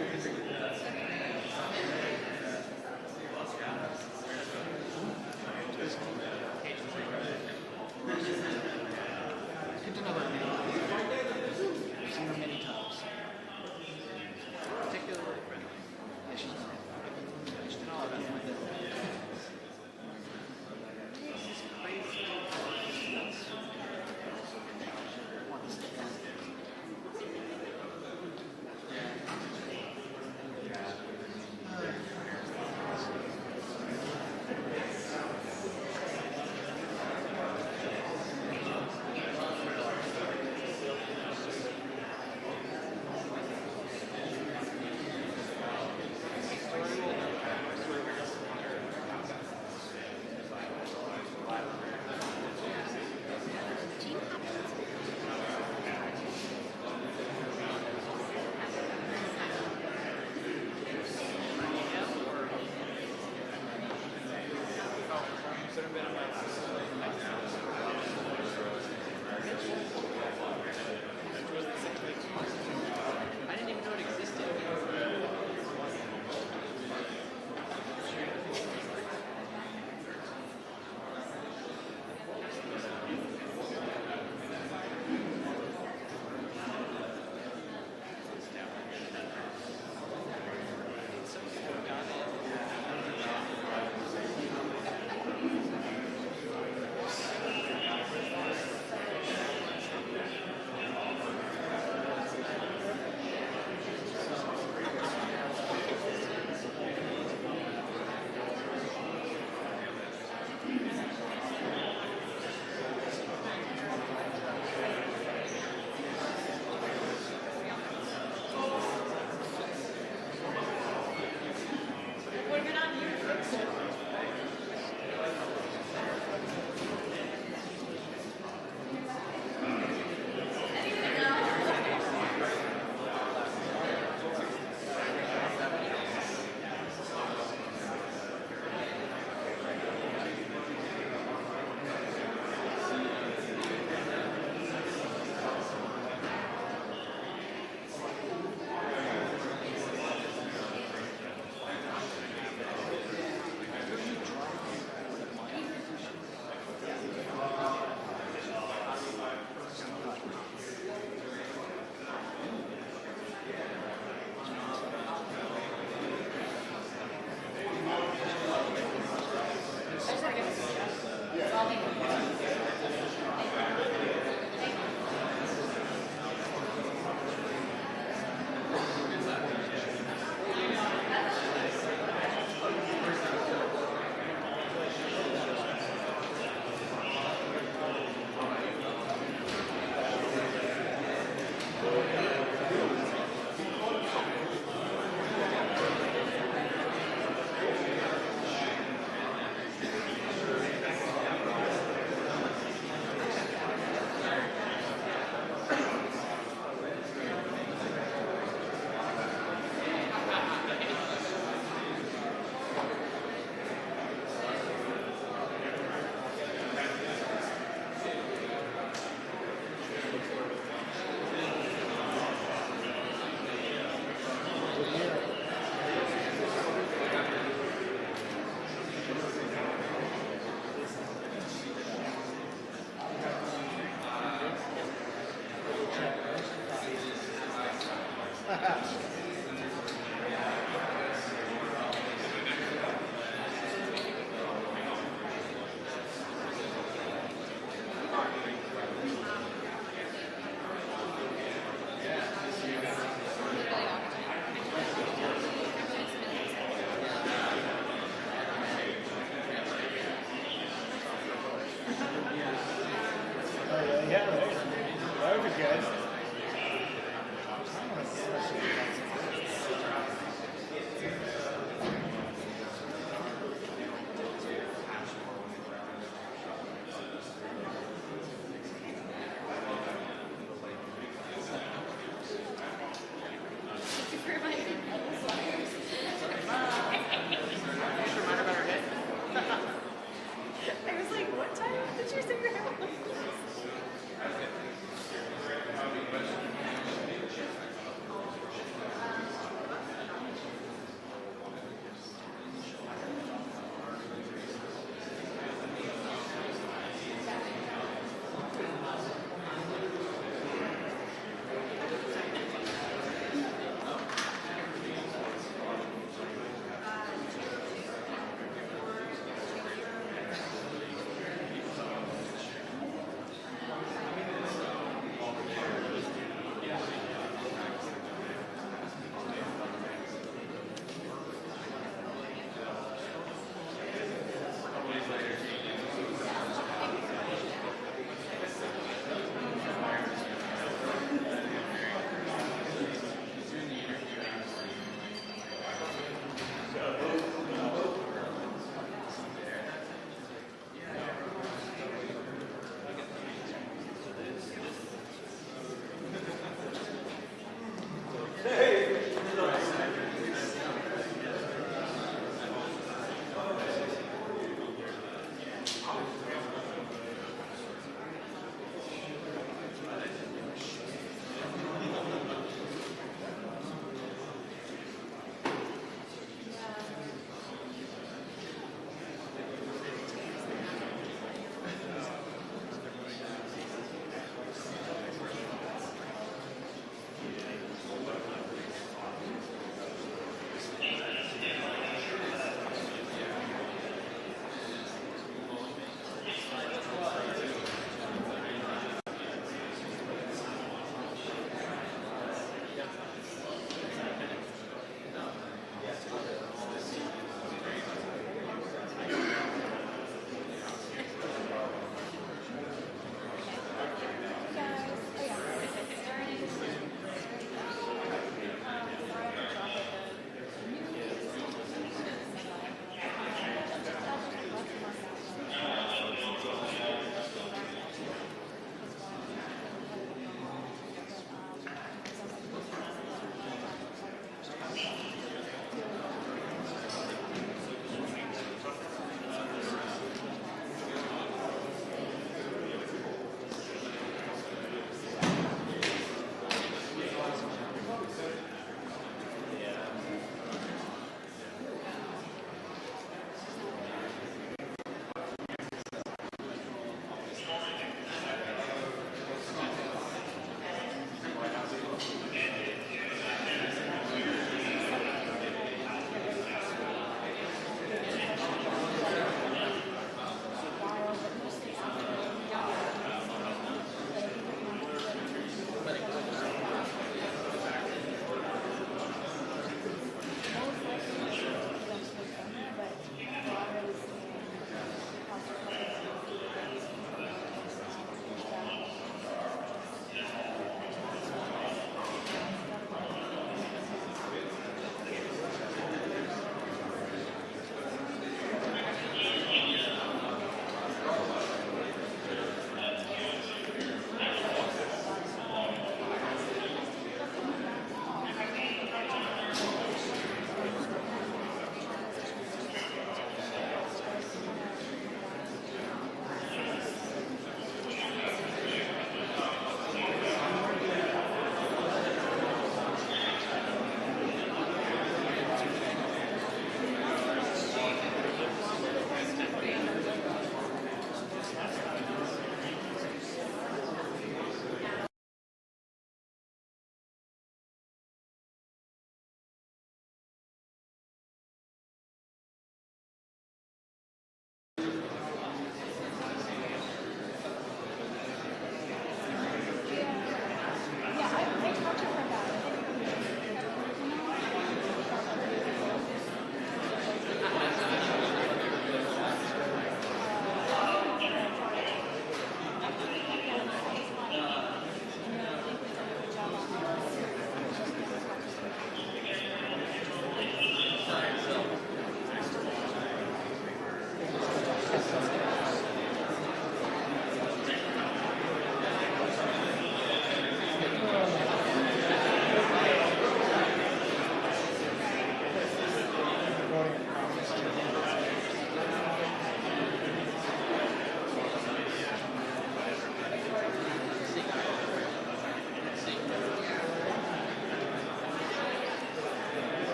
Good to know about Minnie. I've seen her many times. Particularly friendly. Yeah, she's been. She's been all around with it. She's crazy. She's nuts. Wants to go. I didn't even know it existed. Yeah, that would be good.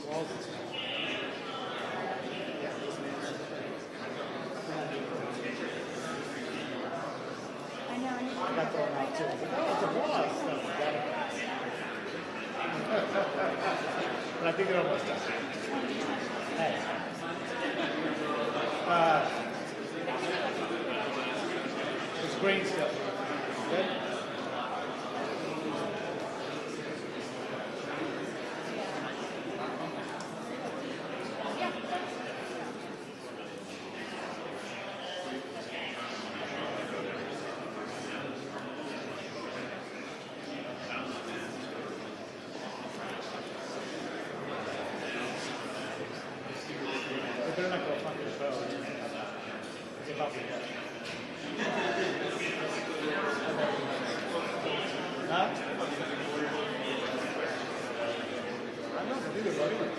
Walls and stuff. Yeah, these names. I know. I got thrown out too. Oh, it's a wall stuff. But I think it almost does. Hey. It's green stuff. Good? But they're not going to fucking go. It's about to go. Huh? I don't know. I think they're voting.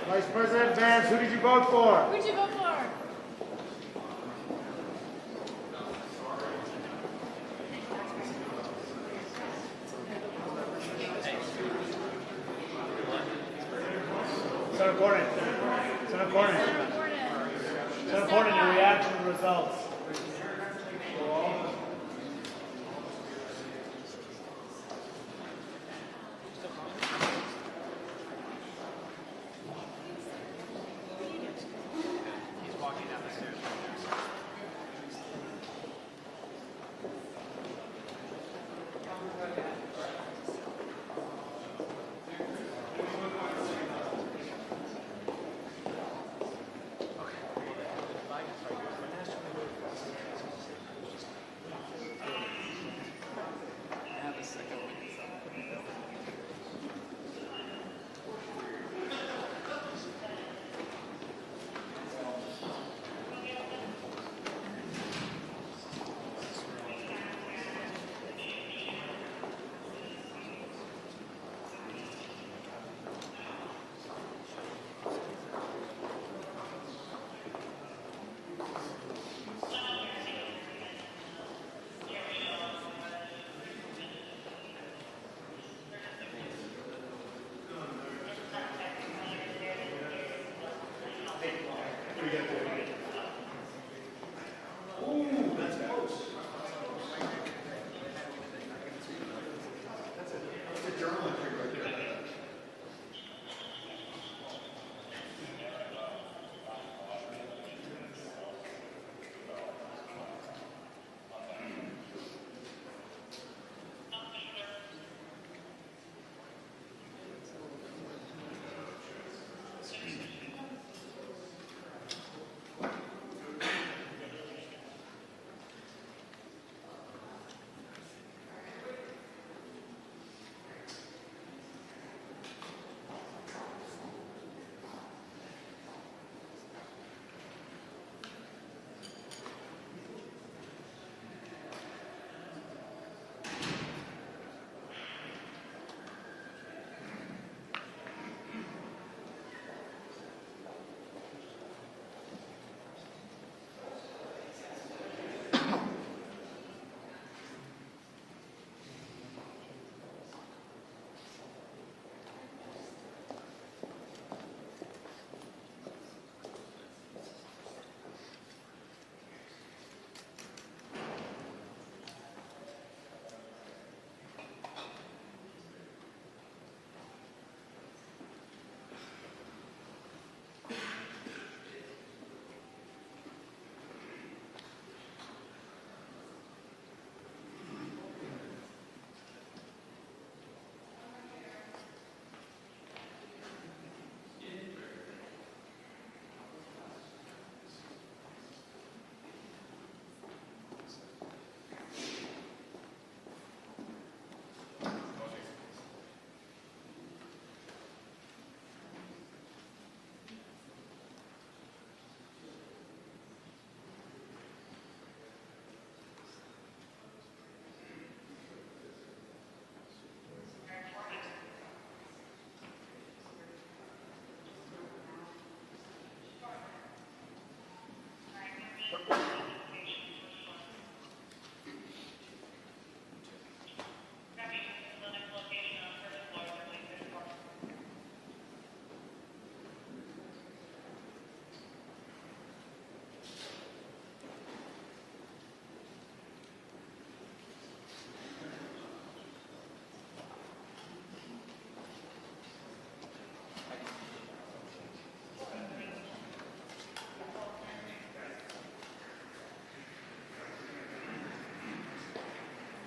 Vice President Vance, who did you vote for? Who'd you vote for? So important. So important. So important to react to the results.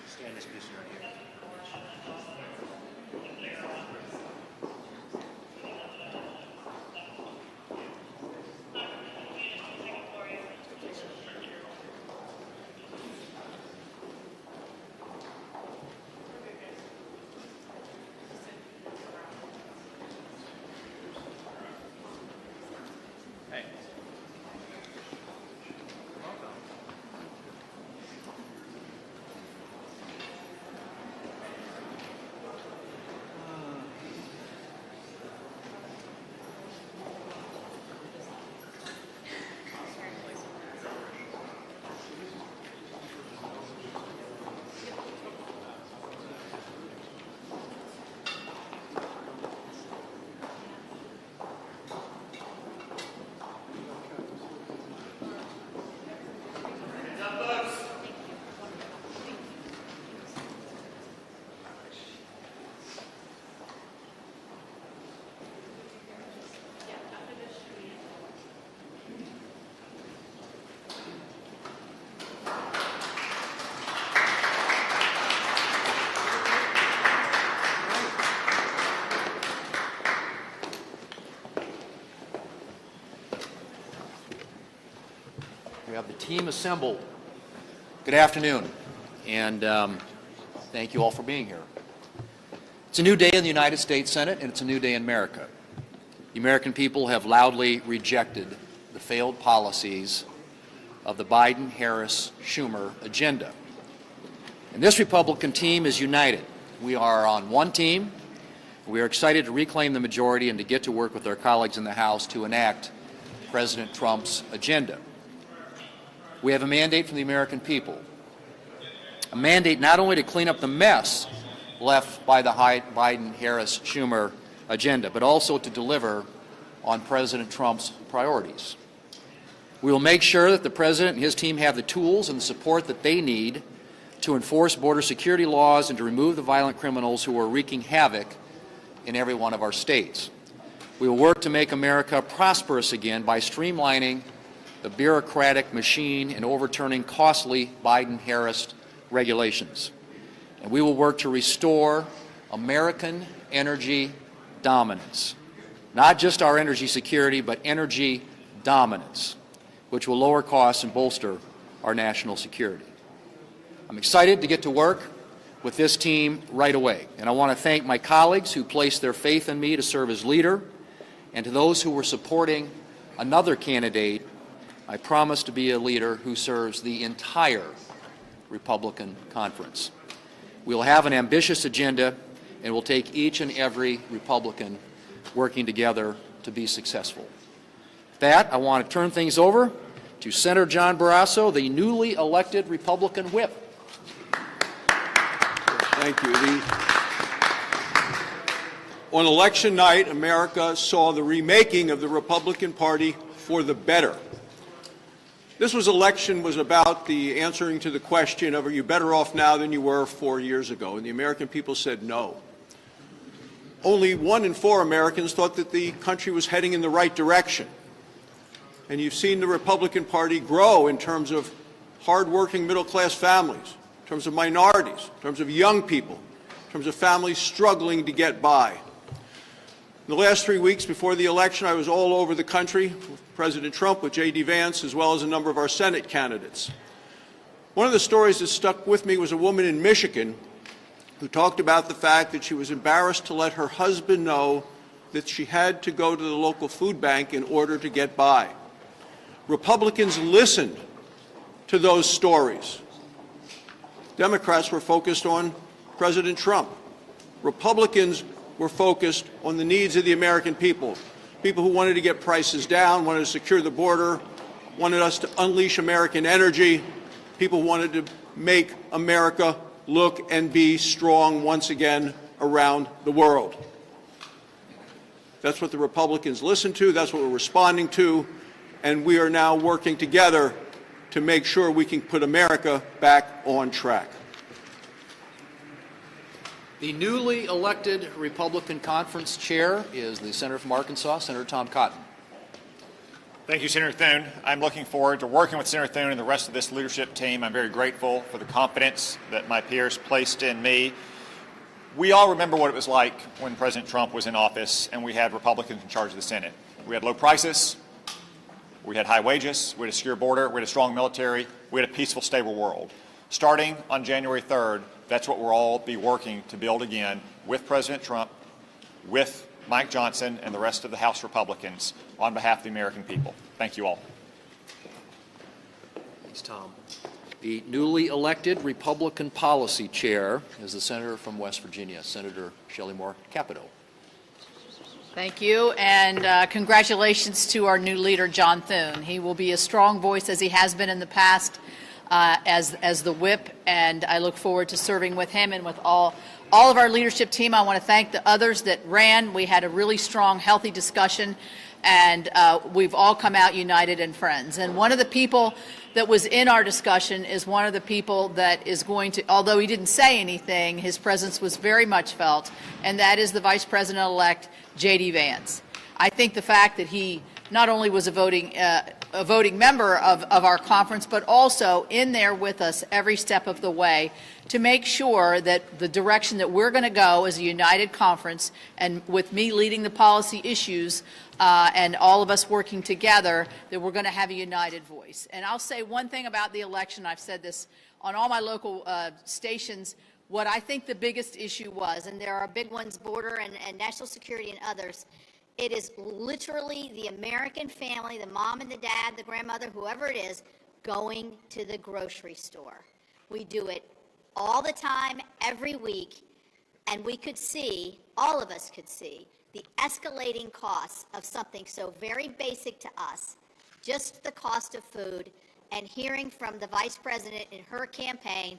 Stand this position right here. Hey. Welcome. We have the team assembled. Good afternoon, and thank you all for being here. It's a new day in the United States Senate, and it's a new day in America. The American people have loudly rejected the failed policies of the Biden, Harris, Schumer agenda. And this Republican team is united. We are on one team. We are excited to reclaim the majority and to get to work with our colleagues in the House to enact President Trump's agenda. We have a mandate from the American people, a mandate not only to clean up the mess left by the Biden, Harris, Schumer agenda, but also to deliver on President Trump's priorities. We will make sure that the President and his team have the tools and the support that they need to enforce border security laws and to remove the violent criminals who are wreaking havoc in every one of our states. We will work to make America prosperous again by streamlining the bureaucratic machine and overturning costly Biden-Harris regulations. And we will work to restore American energy dominance. Not just our energy security, but energy dominance, which will lower costs and bolster our national security. I'm excited to get to work with this team right away. And I want to thank my colleagues who placed their faith in me to serve as leader, and to those who were supporting another candidate. I promise to be a leader who serves the entire Republican conference. We will have an ambitious agenda, and we'll take each and every Republican working together to be successful. With that, I want to turn things over to Senator John Barrasso, the newly elected Republican whip. Thank you. On election night, America saw the remaking of the Republican Party for the better. This election was about the answering to the question of, are you better off now than you were 4 years ago? And the American people said no. Only 1 in 4 Americans thought that the country was heading in the right direction. And you've seen the Republican Party grow in terms of hardworking middle-class families, in terms of minorities, in terms of young people, in terms of families struggling to get by. In the last 3 weeks before the election, I was all over the country with President Trump, with J.D. Vance, as well as a number of our Senate candidates. One of the stories that stuck with me was a woman in Michigan who talked about the fact that she was embarrassed to let her husband know that she had to go to the local food bank in order to get by. Republicans listened to those stories. Democrats were focused on President Trump. Republicans were focused on the needs of the American people, people who wanted to get prices down, wanted to secure the border, wanted us to unleash American energy, people who wanted to make America look and be strong once again around the world. That's what the Republicans listened to, that's what we're responding to, and we are now working together to make sure we can put America back on track. The newly elected Republican Conference Chair is the Senator from Arkansas, Senator Tom Cotton. Thank you, Senator Thune. I'm looking forward to working with Senator Thune and the rest of this leadership team. I'm very grateful for the confidence that my peers placed in me. We all remember what it was like when President Trump was in office and we had Republicans in charge of the Senate. We had low prices, we had high wages, we had a secure border, we had a strong military, we had a peaceful, stable world. Starting on January 3rd, that's what we'll all be working to build again with President Trump, with Mike Johnson, and the rest of the House Republicans on behalf of the American people. Thank you all. Thanks, Tom. The newly elected Republican Policy Chair is the Senator from West Virginia, Senator Shelley Moore Capito. Thank you, and congratulations to our new leader, John Thune. He will be a strong voice, as he has been in the past, as the whip, and I look forward to serving with him and with all of our leadership team. I want to thank the others that ran. We had a really strong, healthy discussion, and we've all come out united and friends. And one of the people that was in our discussion is one of the people that is going to, although he didn't say anything, his presence was very much felt, and that is the Vice President-elect, J.D. Vance. I think the fact that he not only was a voting a voting member of our conference, but also in there with us every step of the way to make sure that the direction that we're going to go as a united conference, and with me leading the policy issues and all of us working together, that we're going to have a united voice. And I'll say one thing about the election. I've said this on all my local stations. What I think the biggest issue was, and there are big ones, border and national security and others, it is literally the American family, the mom and the dad, the grandmother, whoever it is, going to the grocery store. We do it all the time, every week, and we could see, all of us could see, the escalating costs of something so very basic to us, just the cost of food, and hearing from the vice president in her campaign,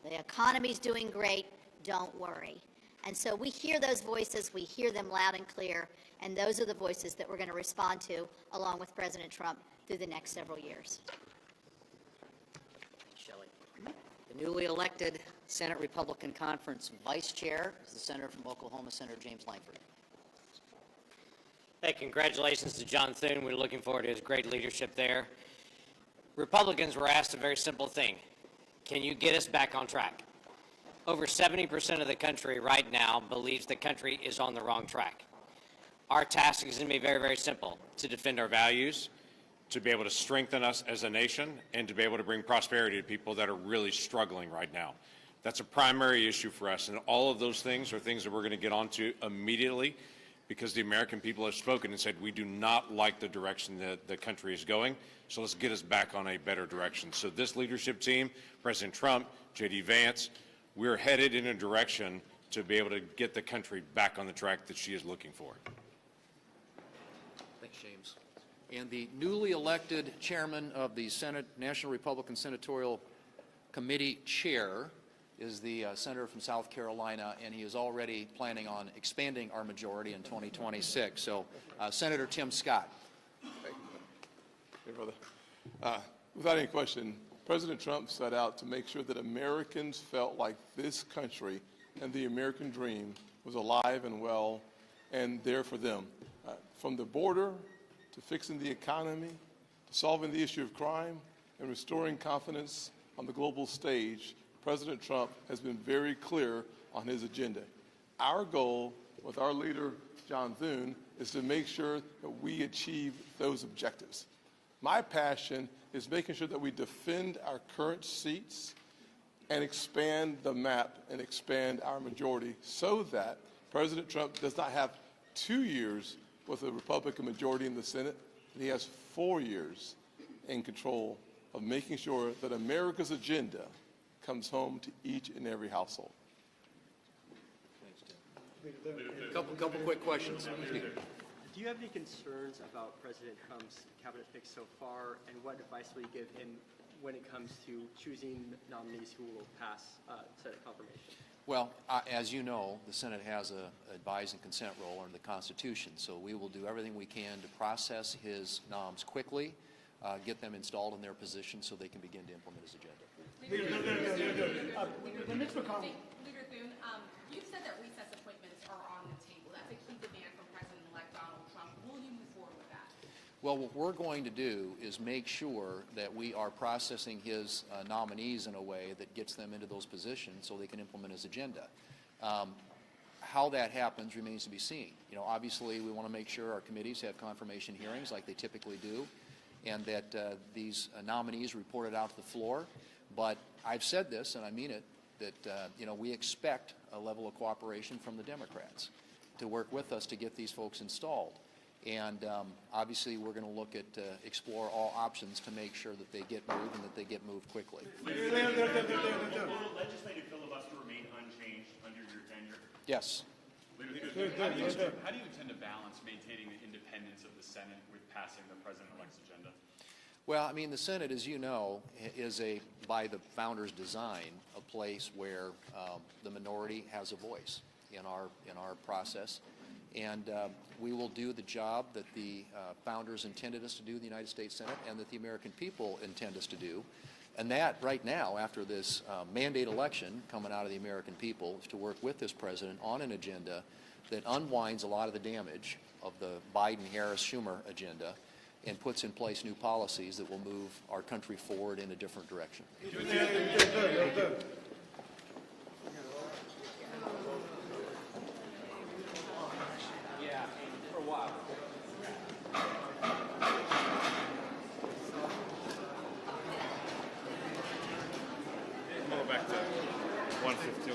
the economy's doing great, don't worry. And so we hear those voices, we hear them loud and clear, and those are the voices that we're going to respond to along with President Trump through the next several years. Shelley. The newly elected Senate Republican Conference Vice Chair is the Senator from Oklahoma, Senator James Lankford. Hey, congratulations to John Thune. We're looking forward to his great leadership there. Republicans were asked a very simple thing. Can you get us back on track? Over 70% of the country right now believes the country is on the wrong track. Our task is going to be very, very simple: to defend our values, to be able to strengthen us as a nation, and to be able to bring prosperity to people that are really struggling right now. That's a primary issue for us, and all of those things are things that we're going to get onto immediately, because the American people have spoken and said we do not like the direction that the country is going, so let's get us back on a better direction. So this leadership team, President Trump, J.D. Vance, we're headed in a direction to be able to get the country back on the track that she is looking for. Thanks, James. And the newly elected chairman of the Senate National Republican Senatorial Committee chair is the senator from South Carolina, and he is already planning on expanding our majority in 2026. So, Senator Tim Scott. Hey, brother. Without any question, President Trump set out to make sure that Americans felt like this country and the American dream was alive and well and there for them. From the border to fixing the economy, to solving the issue of crime and restoring confidence on the global stage, President Trump has been very clear on his agenda. Our goal with our leader, John Thune, is to make sure that we achieve those objectives. My passion is making sure that we defend our current seats and expand the map and expand our majority so that President Trump does not have 2 years with a Republican majority in the Senate, and he has 4 years in control of making sure that America's agenda comes home to each and every household. Thanks, Tim. Couple quick questions. Do you have any concerns about President Trump's cabinet picks so far, and what advice will you give him when it comes to choosing nominees who will pass Senate confirmation? Well, as you know, the Senate has a advise and consent role under the Constitution, so we will do everything we can to process his noms quickly, get them installed in their position so they can begin to implement his agenda. Leader Thune, you said that recess appointments are on the table. That's a key demand from President-elect Donald Trump. Will you move forward with that? Well, what we're going to do is make sure that we are processing his nominees in a way that gets them into those positions so they can implement his agenda. How that happens remains to be seen. You know, obviously, we want to make sure our committees have confirmation hearings like they typically do, and that these nominees reported out to the floor. But I've said this, and I mean it, that you know, we expect a level of cooperation from the Democrats to work with us to get these folks installed. And obviously, we're going to look at explore all options to make sure that they get moved and that they get moved quickly. Will the legislative filibuster remain unchanged under your tenure? Yes. How do you intend to balance maintaining the independence of the Senate with passing the president-elect's agenda? Well, I mean, the Senate, as you know, is by the founders' design, a place where the minority has a voice in our process. And we will do the job that the founders intended us to do in the United States Senate and that the American people intend us to do. And that, right now, after this mandate election coming out of the American people, is to work with this president on an agenda that unwinds a lot of the damage of the Biden-Harris-Schumer agenda and puts in place new policies that will move our country forward in a different direction. Go back to 115.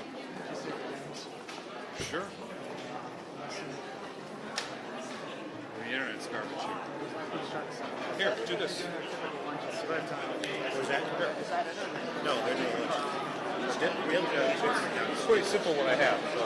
Sure. The internet's garbage here. Here, do this. Was that? No, they're doing lunch. It's pretty simple what I have. So